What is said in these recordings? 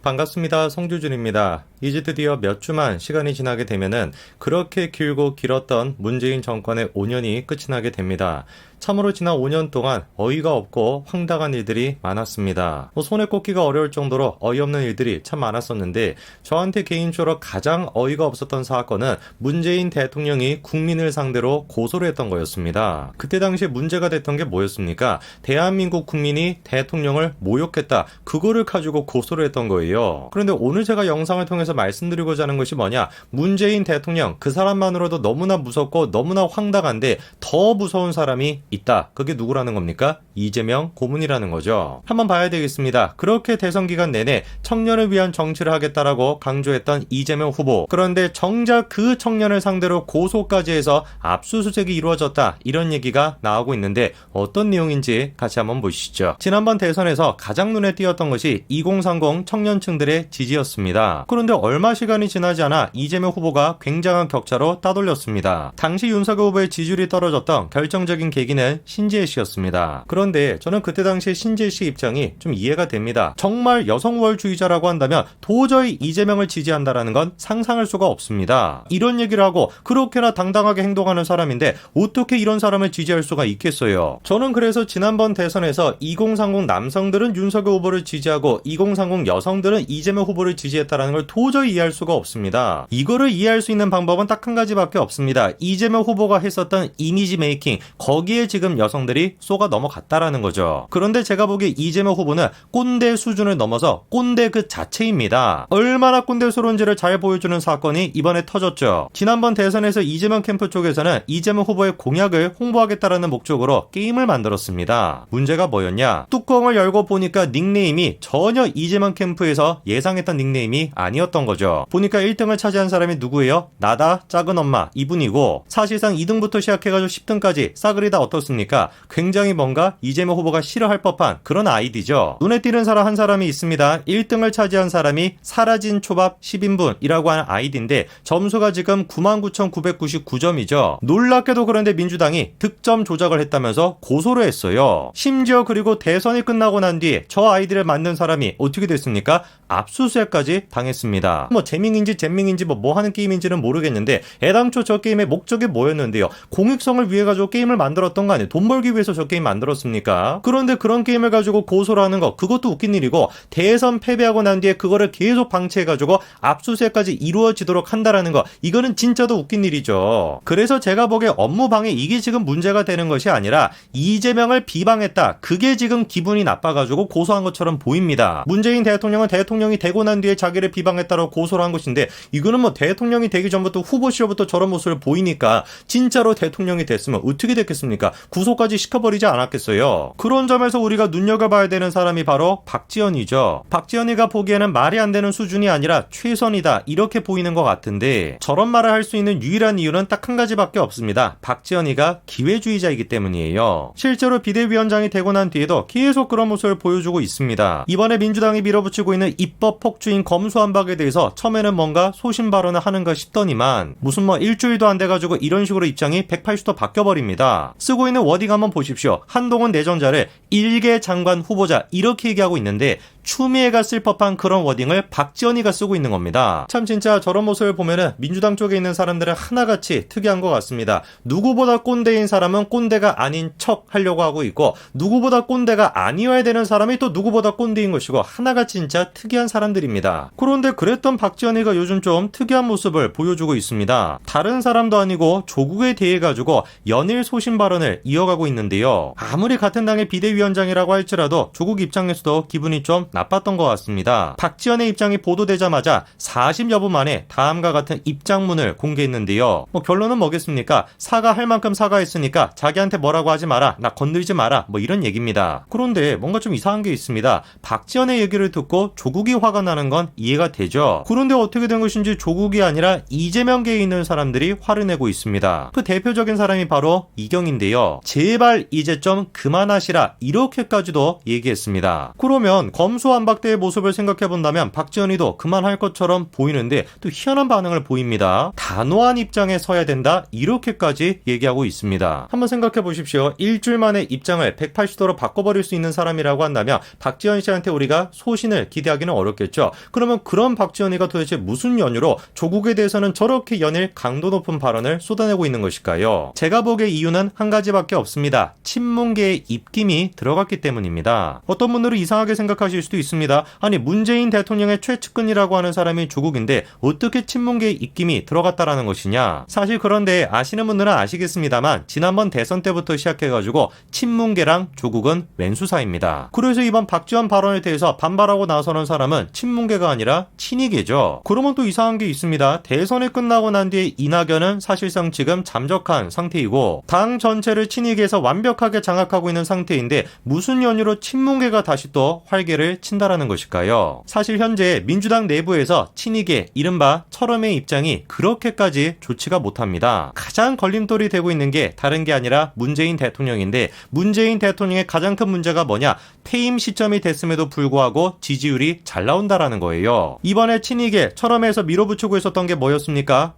반갑습니다. 송주준입니다. 이제 드디어 몇 주만 시간이 지나게 되면은 그렇게 길고 길었던 문재인 정권의 5년이 끝이 나게 됩니다. 참으로 지난 5년 동안 어이가 없고 황당한 일들이 많았습니다. 손에 꼽기가 어려울 정도로 어이없는 일들이 참 많았었는데 저한테 개인적으로 가장 어이가 없었던 사건은 문재인 대통령이 국민을 상대로 고소를 했던 거였습니다. 그때 당시에 문제가 됐던 게 뭐였습니까? 대한민국 국민이 대통령을 모욕했다. 그거를 가지고 고소를 했던 거예요. 그런데 오늘 제가 영상을 통해서 말씀드리고자 하는 것이 뭐냐? 문재인 대통령 그 사람만으로도 너무나 무섭고 너무나 황당한데 더 무서운 사람이 있다. 그게 누구라는 겁니까? 이재명 고문이라는 거죠. 한번 봐야 되겠습니다. 그렇게 대선 기간 내내 청년을 위한 정치를 하겠다라고 강조했던 이재명 후보. 그런데 정작 그 청년을 상대로 고소까지 해서 압수수색이 이루어졌다. 이런 얘기가 나오고 있는데 어떤 내용인지 같이 한번 보시죠. 지난번 대선에서 가장 눈에 띄었던 것이 2030 청년층들의 지지였습니다. 그런데 얼마 시간이 지나지 않아 이재명 후보가 굉장한 격차로 따돌렸습니다. 당시 윤석열 후보의 지지율이 떨어졌던 결정적인 계기는 신지혜 씨였습니다. 그런데 저는 그때 당시에 신지혜 씨 입장이 좀 이해가 됩니다. 정말 여성 우월주의자라고 한다면 도저히 이재명을 지지한다라는 건 상상할 수가 없습니다. 이런 얘기를 하고 그렇게나 당당하게 행동하는 사람인데 어떻게 이런 사람을 지지할 수가 있겠어요. 저는 그래서 지난번 대선에서 2030 남성들은 윤석열 후보를 지지하고 2030 여성들은 이재명 후보를 지지했다라는 걸 도저히 이해할 수가 없습니다. 이거를 이해할 수 있는 방법은 딱 한 가지밖에 없습니다. 이재명 후보가 했었던 이미지 메이킹, 거기에 지금 여성들이 쏘가 넘어갔다라는 거죠. 그런데 제가 보기에 이재명 후보는 꼰대 수준을 넘어서 꼰대 그 자체입니다. 얼마나 꼰대스러운지를 잘 보여주는 사건이 이번에 터졌죠. 지난번 대선에서 이재명 캠프 쪽에서는 이재명 후보의 공약을 홍보하겠다라는 목적으로 게임을 만들었습니다. 문제가 뭐였냐? 뚜껑을 열고 보니까 닉네임이 전혀 이재명 캠프에서 예상했던 닉네임이 아니었던 거죠. 보니까 1등을 차지한 사람이 누구예요? 나다, 작은 엄마, 이분이고 사실상 2등부터 시작해가지고 10등까지 싸그리 다 어떻습니까? 굉장히 뭔가 이재명 후보가 싫어할 법한 그런 아이디죠. 눈에 띄는 사람 한 사람이 있습니다. 1등을 차지한 사람이 사라진 초밥 10인분이라고 하는 아이디인데 점수가 지금 99,999점이죠. 놀랍게도 그런데 민주당이 득점 조작을 했다면서 고소를 했어요. 심지어 그리고 대선이 끝나고 난 뒤에 저 아이디를 만든 사람이 어떻게 됐습니까? 압수수색까지 당했습니다. 뭐 재밍인지 잼밍인지 뭐 하는 게임인지는 모르겠는데 애당초 저 게임의 목적이 뭐였는데요? 공익성을 위해 가지고 게임을 만들었던 거 아니에요? 돈 벌기 위해서 저 게임 만들었습니까? 그런데 그런 게임을 가지고 고소를 하는 거 그것도 웃긴 일이고 대선 패배하고 난 뒤에 그거를 계속 방치해가지고 압수수색까지 이루어지도록 한다라는 거 이거는 진짜도 웃긴 일이죠. 그래서 제가 보기에 업무방해 이게 지금 문제가 되는 것이 아니라 이재명을 비방했다. 그게 지금 기분이 나빠가지고 고소한 것처럼 보입니다. 문재인 대통령은 대통령이 되고 난 뒤에 자기를 비방했다고 고소를 한 것인데 이거는 뭐 대통령이 되기 전부터 후보 시절부터 저런 모습을 보이니까 진짜로 대통령이 됐으면 어떻게 됐겠습니까? 구속까지 시켜버리지 않았겠어요. 그런 점에서 우리가 눈여겨봐야 되는 사람이 바로 박지원이죠. 박지원이가 보기에는 말이 안 되는 수준이 아니라 최선이다 이렇게 보이는 것 같은데 저런 말을 할 수 있는 유일한 이유는 딱 한 가지밖에 없습니다. 박지원이가 기회주의자이기 때문이에요. 실제로 비대위원장이 되고 난 뒤에도 계속 그런 모습을 보여주고 있습니다. 이번에 민주당이 밀어붙이고 있는 입법 폭주인 검수완박에 대해서 처음에는 뭔가 소신 발언을 하는가 싶더니만 무슨 뭐 일주일도 안 돼가지고 이런 식으로 입장이 180도 바뀌어버립니다. 쓰고 있는 워딩 한번 보십시오. 한동훈 내정자를 일개 장관 후보자 이렇게 얘기하고 있는데 추미애가 쓸 법한 그런 워딩을 박지원이가 쓰고 있는 겁니다. 참 진짜 저런 모습을 보면은 민주당 쪽에 있는 사람들은 하나같이 특이한 것 같습니다. 누구보다 꼰대인 사람은 꼰대가 아닌 척 하려고 하고 있고 누구보다 꼰대가 아니어야 되는 사람이 또 누구보다 꼰대인 것이고 하나같이 진짜 특이한 사람들입니다. 그런데 그랬던 박지원이가 요즘 좀 특이한 모습을 보여주고 있습니다. 다른 사람도 아니고 조국에 대해 가지고 연일 소신 발언을 이어가고 있는데요. 아무리 같은 당의 비대위원장이라고 할지라도 조국 입장에서도 기분이 좀 나빴던 것 같습니다. 박지원의 입장이 보도되자마자 40여 분 만에 다음과 같은 입장문을 공개했는데요. 뭐 결론은 뭐겠습니까? 사과할 만큼 사과했으니까 자기한테 뭐라고 하지 마라, 나 건들지 마라, 뭐 이런 얘기입니다. 그런데 뭔가 좀 이상한 게 있습니다. 박지원의 얘기를 듣고 조국이 화가 나는 건 이해가 되죠. 그런데 어떻게 된 것인지 조국이 아니라 이재명계에 있는 사람들이 화를 내고 있습니다. 그 대표적인 사람이 바로 이경인데요. 제발 이제 좀 그만하시라 이렇게까지도 얘기했습니다. 그러면 검수 검수완박대의 모습을 생각해본다면 박지원이도 그만할 것처럼 보이는데 또 희한한 반응을 보입니다. 단호한 입장에 서야 된다 이렇게까지 얘기하고 있습니다. 한번 생각해 보십시오. 일주일 만에 입장을 180도로 바꿔버릴 수 있는 사람이라고 한다면 박지원 씨한테 우리가 소신을 기대하기는 어렵겠죠. 그러면 그런 박지원이가 도대체 무슨 연유로 조국에 대해서는 저렇게 연일 강도 높은 발언을 쏟아내고 있는 것일까요? 제가 보기에 이유는 한 가지밖에 없습니다. 친문계의 입김이 들어갔기 때문입니다. 어떤 분들은 이상하게 생각하실 수도 있습니다. 아니 문재인 대통령의 최측근이라고 하는 사람이 조국인데 어떻게 친문계의 입김이 들어갔다라는 것이냐. 사실 그런데 아시는 분들은 아시겠습니다만 지난번 대선 때부터 시작해가지고 친문계랑 조국은 왼수사입니다. 그래서 이번 박지원 발언에 대해서 반발하고 나서는 사람은 친문계가 아니라 친이계죠. 그러면 또 이상한 게 있습니다. 대선이 끝나고 난 뒤에 이낙연은 사실상 지금 잠적한 상태이고 당 전체를 친이계에서 완벽하게 장악하고 있는 상태인데 무슨 연유로 친문계가 다시 또 활개를 친다라는 것일까요? 사실 현재 민주당 내부에서 친이계 이른바 철험의 입장이 그렇게까지 좋지가 못합니다. 가장 걸림돌이 되고 있는 게 다른 게 아니라 문재인 대통령인데 문재인 대통령의 가장 큰 문제가 뭐냐? 퇴임 시점이 됐음에도 불구하고 지지율이 잘 나온다라는 거예요. 이번에 친이계 철험에서 밀어붙이고 있었던 게 뭐였습니까?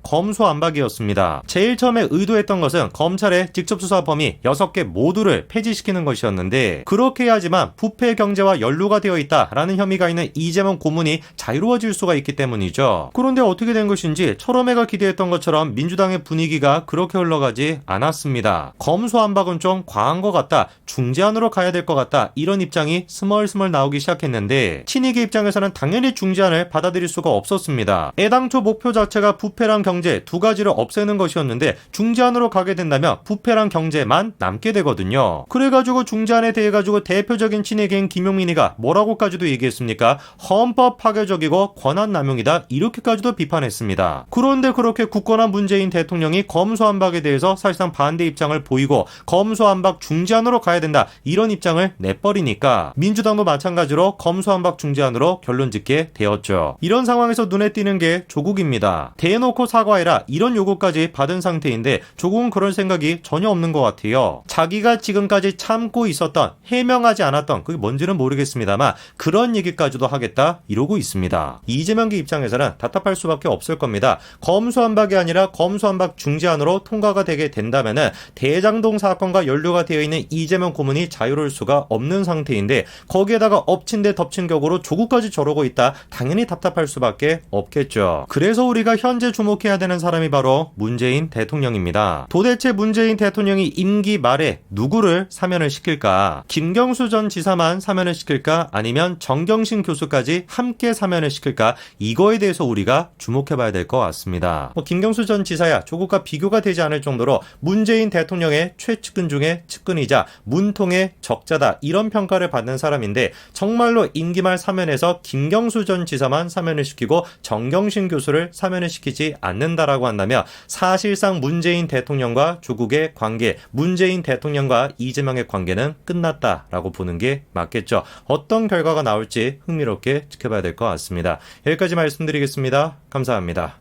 검수완박이었습니다. 제일 처음에 의도했던 것은 검찰의 직접 수사 범위 6개 모두를 폐지시키는 것이었는데 그렇게 해야지만 부패 경제와 연루가 되어 있다라는 혐의가 있는 이재명 고문이 자유로워질 수가 있기 때문이죠. 그런데 어떻게 된 것인지 철험회가 기대했던 것처럼 민주당의 분위기가 그렇게 흘러가지 않았습니다. 검수완박은 좀 과한 것 같다. 중재안으로 가야 될 것 같다. 이런 입장이 스멀스멀 나오기 시작했는데 친이계 입장에서는 당연히 중재안을 받아들일 수가 없었습니다. 애당초 목표 자체가 부패랑 경제 두 가지를 없애는 것이었는데 중재안으로 가게 된다면 부패랑 경제만 남게 되거든요. 그래가지고 중재안에 대해 가지고 대표적인 친이계인 김용민이가 뭐라고까지도 얘기했습니까? 헌법 파괴적이고 권한남용이다 이렇게까지도 비판했습니다. 그런데 그렇게 굳건한 문재인 대통령이 검수완박에 대해서 사실상 반대 입장을 보이고 검수완박 중재안으로 가야 된다 이런 입장을 내버리니까 민주당도 마찬가지로 검수완박 중재안으로 결론짓게 되었죠. 이런 상황에서 눈에 띄는 게 조국입니다. 대놓고 사과해라 이런 요구까지 받은 상태인데 조국은 그럴 생각이 전혀 없는 것 같아요. 자기가 지금까지 참고 있었던 해명하지 않았던 그게 뭔지는 모르겠습니다만 그런 얘기까지도 하겠다 이러고 있습니다. 이재명계 입장에서는 답답할 수밖에 없을 겁니다. 검수완박이 아니라 검수완박 중재안으로 통과가 되게 된다면은 대장동 사건과 연루가 되어 있는 이재명 고문이 자유로울 수가 없는 상태인데 거기에다가 엎친 데 덮친 격으로 조국까지 저러고 있다. 당연히 답답할 수밖에 없겠죠. 그래서 우리가 현재 주목해야 되는 사람이 바로 문재인 대통령입니다. 도대체 문재인 대통령이 임기 말에 누구를 사면을 시킬까? 김경수 전 지사만 사면을 시킬까? 아니면 정경심 교수까지 함께 사면을 시킬까? 이거에 대해서 우리가 주목해봐야 될 것 같습니다. 김경수 전 지사야 조국과 비교가 되지 않을 정도로 문재인 대통령의 최측근 중에 측근이자 문통의 적자다 이런 평가를 받는 사람인데 정말로 임기 말 사면에서 김경수 전 지사만 사면을 시키고 정경심 교수를 사면을 시키지 않는다라고 한다면 사실상 문재인 대통령과 조국의 관계, 문재인 대통령과 이재명의 관계는 끝났다라고 보는 게 맞겠죠. 어떤 결과가 나올지 흥미롭게 지켜봐야 될 것 같습니다. 여기까지 말씀드리겠습니다. 감사합니다.